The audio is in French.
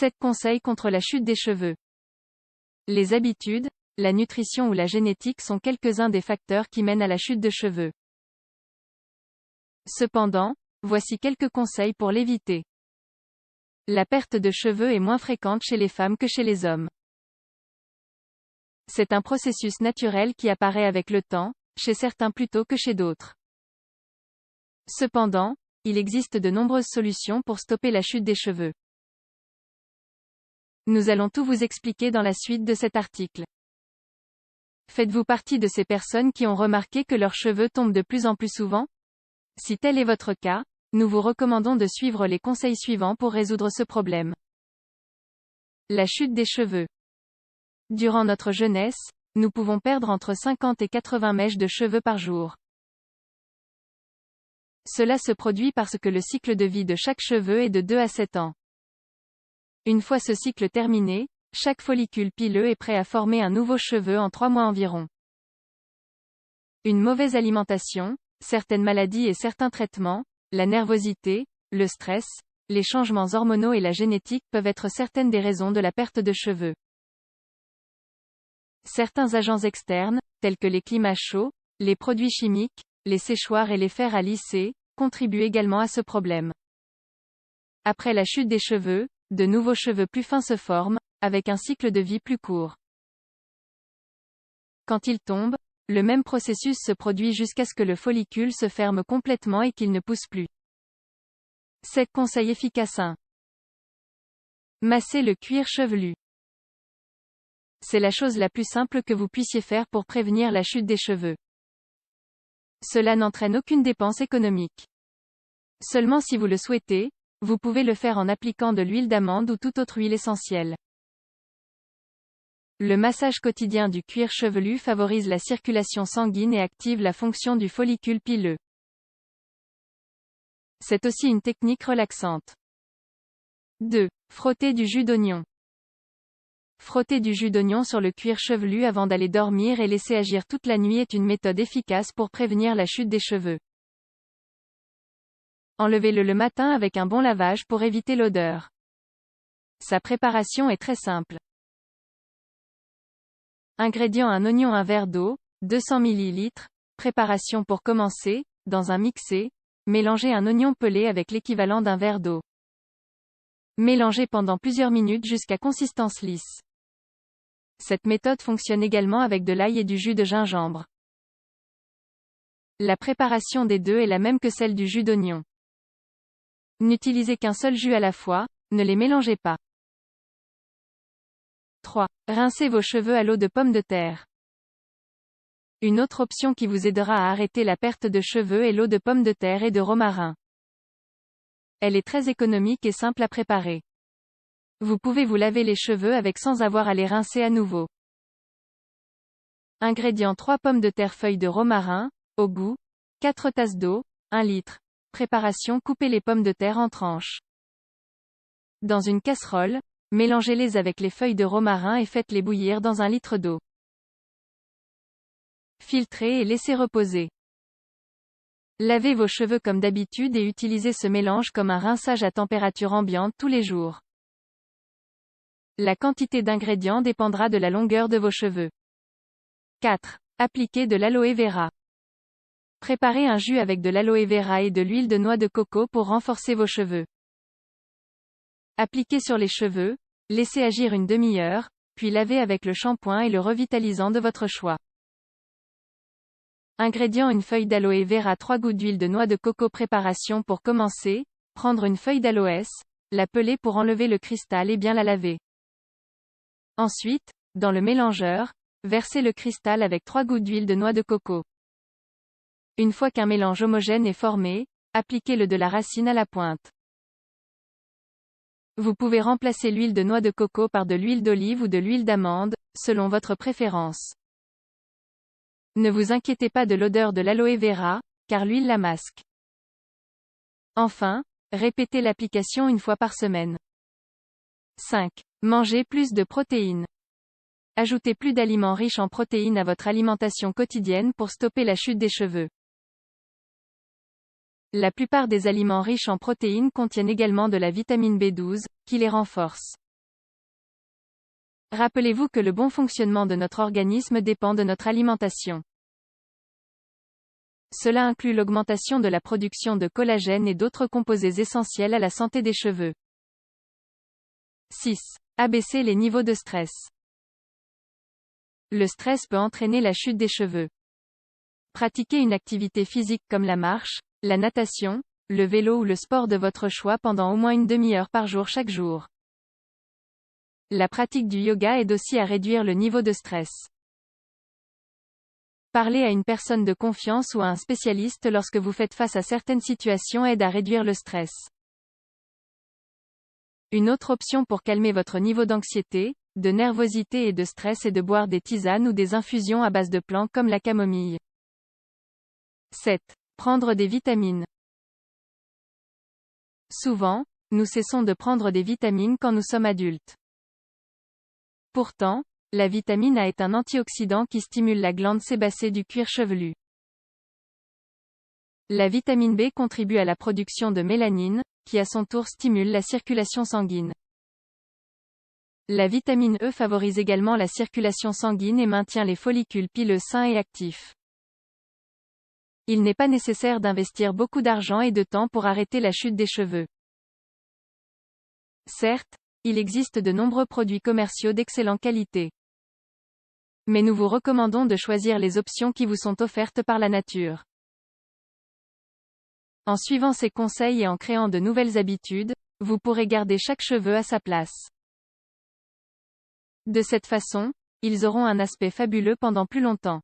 7 conseils contre la chute des cheveux. Les habitudes, la nutrition ou la génétique sont quelques-uns des facteurs qui mènent à la chute de cheveux. Cependant, voici quelques conseils pour l'éviter. La perte de cheveux est moins fréquente chez les femmes que chez les hommes. C'est un processus naturel qui apparaît avec le temps, chez certains plutôt que chez d'autres. Cependant, il existe de nombreuses solutions pour stopper la chute des cheveux. Nous allons tout vous expliquer dans la suite de cet article. Faites-vous partie de ces personnes qui ont remarqué que leurs cheveux tombent de plus en plus souvent? Si tel est votre cas, nous vous recommandons de suivre les conseils suivants pour résoudre ce problème. La chute des cheveux. Durant notre jeunesse, nous pouvons perdre entre 50 et 80 mèches de cheveux par jour. Cela se produit parce que le cycle de vie de chaque cheveu est de 2 à 7 ans. Une fois ce cycle terminé, chaque follicule pileux est prêt à former un nouveau cheveu en 3 mois environ. Une mauvaise alimentation, certaines maladies et certains traitements, la nervosité, le stress, les changements hormonaux et la génétique peuvent être certaines des raisons de la perte de cheveux. Certains agents externes, tels que les climats chauds, les produits chimiques, les séchoirs et les fers à lisser, contribuent également à ce problème. Après la chute des cheveux, de nouveaux cheveux plus fins se forment, avec un cycle de vie plus court. Quand ils tombent, le même processus se produit jusqu'à ce que le follicule se ferme complètement et qu'il ne pousse plus. 7 conseils efficaces. 1. Masser le cuir chevelu. C'est la chose la plus simple que vous puissiez faire pour prévenir la chute des cheveux. Cela n'entraîne aucune dépense économique. Seulement si vous le souhaitez, vous pouvez le faire en appliquant de l'huile d'amande ou toute autre huile essentielle. Le massage quotidien du cuir chevelu favorise la circulation sanguine et active la fonction du follicule pileux. C'est aussi une technique relaxante. 2. Frotter du jus d'oignon. Frotter du jus d'oignon sur le cuir chevelu avant d'aller dormir et laisser agir toute la nuit est une méthode efficace pour prévenir la chute des cheveux. Enlevez-le le matin avec un bon lavage pour éviter l'odeur. Sa préparation est très simple. Ingrédients: un oignon, un verre d'eau, 200 ml. Préparation pour commencer, dans un mixé, mélangez un oignon pelé avec l'équivalent d'un verre d'eau. Mélangez pendant plusieurs minutes jusqu'à consistance lisse. Cette méthode fonctionne également avec de l'ail et du jus de gingembre. La préparation des deux est la même que celle du jus d'oignon. N'utilisez qu'un seul jus à la fois, ne les mélangez pas. 3. Rincez vos cheveux à l'eau de pomme de terre. Une autre option qui vous aidera à arrêter la perte de cheveux est l'eau de pomme de terre et de romarin. Elle est très économique et simple à préparer. Vous pouvez vous laver les cheveux avec sans avoir à les rincer à nouveau. Ingrédients: 3 pommes de terre, feuilles de romarin, au goût, 4 tasses d'eau, 1 litre. Préparation: coupez les pommes de terre en tranches. Dans une casserole, mélangez-les avec les feuilles de romarin et faites-les bouillir dans 1 litre d'eau. Filtrez et laissez reposer. Lavez vos cheveux comme d'habitude et utilisez ce mélange comme un rinçage à température ambiante tous les jours. La quantité d'ingrédients dépendra de la longueur de vos cheveux. 4. Appliquez de l'aloe vera. Préparez un jus avec de l'aloe vera et de l'huile de noix de coco pour renforcer vos cheveux. Appliquez sur les cheveux, laissez agir une demi-heure, puis lavez avec le shampoing et le revitalisant de votre choix. Ingrédients: une feuille d'aloe vera, 3 gouttes d'huile de noix de coco. Préparation pour commencer, prendre une feuille d'aloès, la peler pour enlever le cristal et bien la laver. Ensuite, dans le mélangeur, versez le cristal avec 3 gouttes d'huile de noix de coco. Une fois qu'un mélange homogène est formé, appliquez-le de la racine à la pointe. Vous pouvez remplacer l'huile de noix de coco par de l'huile d'olive ou de l'huile d'amande, selon votre préférence. Ne vous inquiétez pas de l'odeur de l'aloe vera, car l'huile la masque. Enfin, répétez l'application une fois par semaine. 5. Mangez plus de protéines. Ajoutez plus d'aliments riches en protéines à votre alimentation quotidienne pour stopper la chute des cheveux. La plupart des aliments riches en protéines contiennent également de la vitamine B12, qui les renforce. Rappelez-vous que le bon fonctionnement de notre organisme dépend de notre alimentation. Cela inclut l'augmentation de la production de collagène et d'autres composés essentiels à la santé des cheveux. 6. Abaisser les niveaux de stress. Le stress peut entraîner la chute des cheveux. Pratiquez une activité physique comme la marche, la natation, le vélo ou le sport de votre choix pendant au moins une demi-heure par jour chaque jour. La pratique du yoga aide aussi à réduire le niveau de stress. Parler à une personne de confiance ou à un spécialiste lorsque vous faites face à certaines situations aide à réduire le stress. Une autre option pour calmer votre niveau d'anxiété, de nervosité et de stress est de boire des tisanes ou des infusions à base de plantes comme la camomille. 7. Prendre des vitamines. Souvent, nous cessons de prendre des vitamines quand nous sommes adultes. Pourtant, la vitamine A est un antioxydant qui stimule la glande sébacée du cuir chevelu. La vitamine B contribue à la production de mélanine, qui à son tour stimule la circulation sanguine. La vitamine E favorise également la circulation sanguine et maintient les follicules pileux sains et actifs. Il n'est pas nécessaire d'investir beaucoup d'argent et de temps pour arrêter la chute des cheveux. Certes, il existe de nombreux produits commerciaux d'excellente qualité. Mais nous vous recommandons de choisir les options qui vous sont offertes par la nature. En suivant ces conseils et en créant de nouvelles habitudes, vous pourrez garder chaque cheveu à sa place. De cette façon, ils auront un aspect fabuleux pendant plus longtemps.